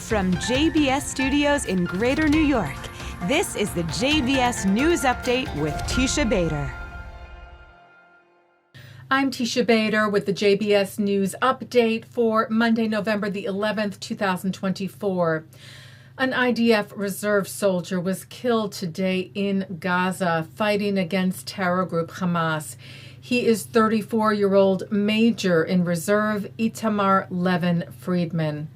From JBS Studios in Greater New York, this is the JBS News Update with Teisha Bader. I'm Teisha Bader with the JBS News Update for Monday, November the 11th, 2024. An IDF reserve soldier was killed today in Gaza fighting against terror group Hamas. He is 34-year-old Major in Reserve Itamar Levin Friedman.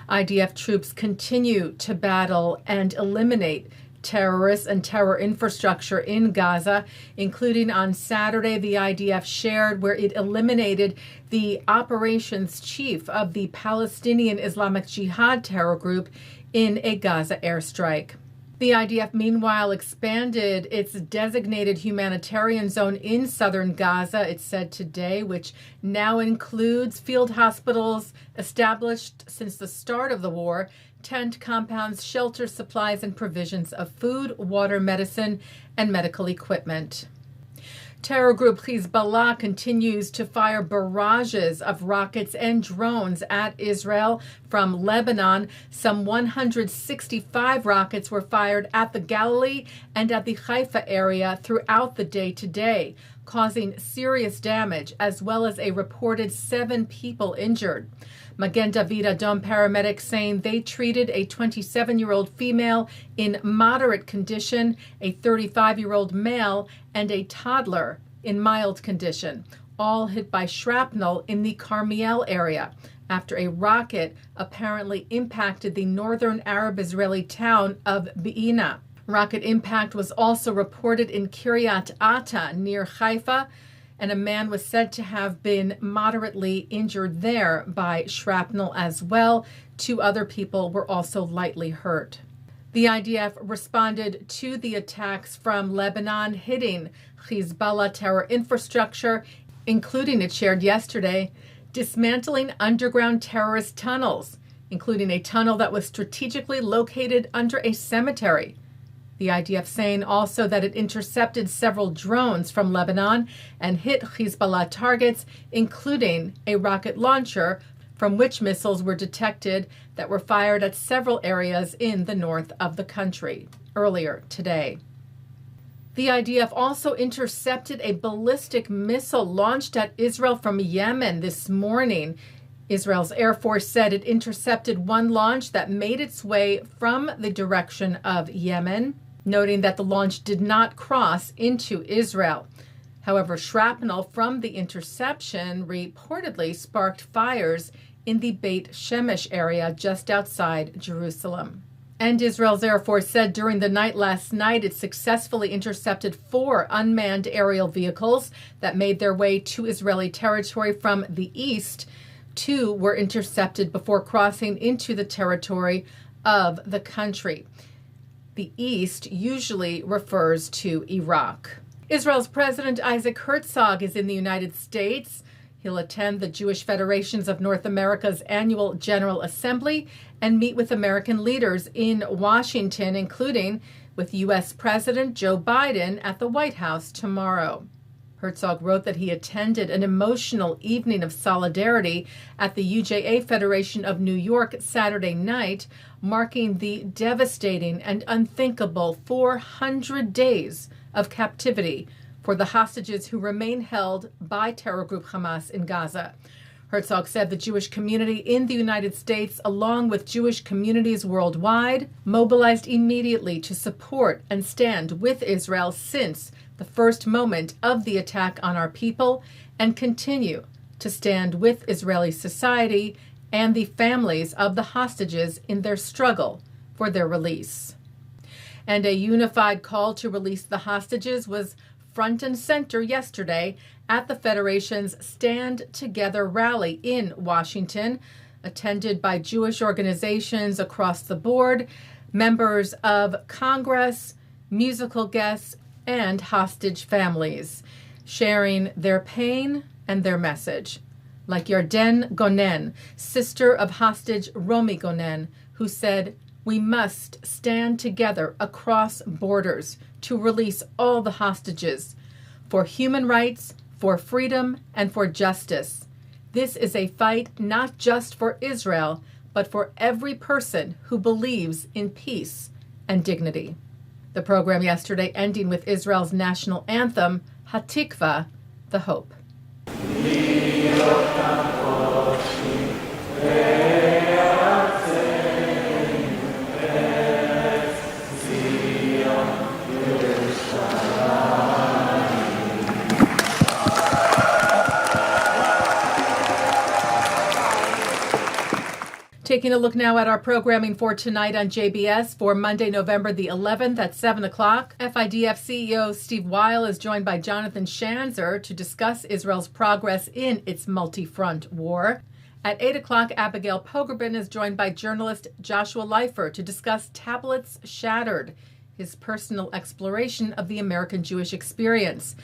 IDF troops continue to battle and eliminate terrorists and terror infrastructure in Gaza, including on Saturday, the IDF shared where it eliminated the operations chief of the Palestinian Islamic Jihad terror group in a Gaza airstrike. The IDF, meanwhile, expanded its designated humanitarian zone in southern Gaza, it said today, which now includes field hospitals established since the start of the war, tent compounds, shelter supplies, and provisions of food, water, medicine, and medical equipment. Terror group Hezbollah continues to fire barrages of rockets and drones at Israel from Lebanon. Some 165 rockets were fired at the Galilee and at the Haifa area throughout the day today, causing serious damage as well as a reported 7 people injured. Magen David Adom paramedics saying they treated a 27-year-old female in moderate condition, a 35-year-old male, and a toddler in mild condition, all hit by shrapnel in the Carmiel area after a rocket apparently impacted the northern Arab-Israeli town of Be'ina. Rocket impact was also reported in Kiryat Ata near Haifa, and a man was said to have been moderately injured there by shrapnel as well. 2 other people were also lightly hurt. The IDF responded to the attacks from Lebanon, hitting Hezbollah terror infrastructure, including, it shared yesterday, dismantling underground terrorist tunnels, including a tunnel that was strategically located under a cemetery. The IDF saying also that it intercepted several drones from Lebanon and hit Hezbollah targets, including a rocket launcher from which missiles were detected that were fired at several areas in the north of the country earlier today. The IDF also intercepted a ballistic missile launched at Israel from Yemen this morning. Israel's Air Force said it intercepted one launch that made its way from the direction of Yemen, noting that the launch did not cross into Israel. However, shrapnel from the interception reportedly sparked fires in the Beit Shemesh area just outside Jerusalem. And Israel's Air Force said during the night last night it successfully intercepted 4 unmanned aerial vehicles that made their way to Israeli territory from the east. 2 were intercepted before crossing into the territory of the country. The East usually refers to Iraq. Israel's President Isaac Herzog is in the United States. He'll attend the Jewish Federations of North America's annual General Assembly and meet with American leaders in Washington, including with U.S. President Joe Biden at the White House tomorrow. Herzog wrote that he attended an emotional evening of solidarity at the UJA Federation of New York Saturday night, marking the devastating and unthinkable 400 days of captivity for the hostages who remain held by terror group Hamas in Gaza. Herzog said the Jewish community in the United States, along with Jewish communities worldwide, mobilized immediately to support and stand with Israel since the first moment of the attack on our people, and continue to stand with Israeli society and the families of the hostages in their struggle for their release. And a unified call to release the hostages was front and center yesterday at the Federation's Stand Together rally in Washington, attended by Jewish organizations across the board, members of Congress, musical guests, and hostage families, sharing their pain and their message. Like Yarden Gonen, sister of hostage Romi Gonen, who said, "We must stand together across borders to release all the hostages for human rights, for freedom, and for justice. This is a fight not just for Israel, but for every person who believes in peace and dignity. The program yesterday ending with Israel's national anthem, Hatikva, the Hope. Taking a look now at our programming for tonight on JBS for Monday, November the 11th at 7 o'clock. FIDF CEO Steve Weil is joined by Jonathan Schanzer to discuss Israel's progress in its multi-front war. At 8 o'clock, Abigail Pogrebin is joined by journalist Joshua Leifer to discuss Tablets Shattered, his personal exploration of the American Jewish experience.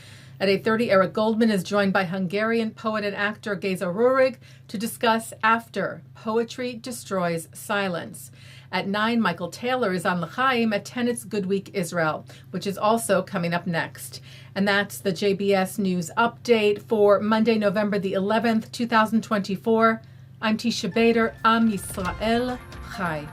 At 8:30, Eric Goldman is joined by Hungarian poet and actor Géza Röhrig to discuss After, Poetry Destroys Silence. At 9, Michael Taylor is on L'chaim at 10, it's Good Week Israel, which is also coming up next. And that's the JBS News Update for Monday, November the 11th, 2024. I'm Teisha Bader, Am Yisrael Chai.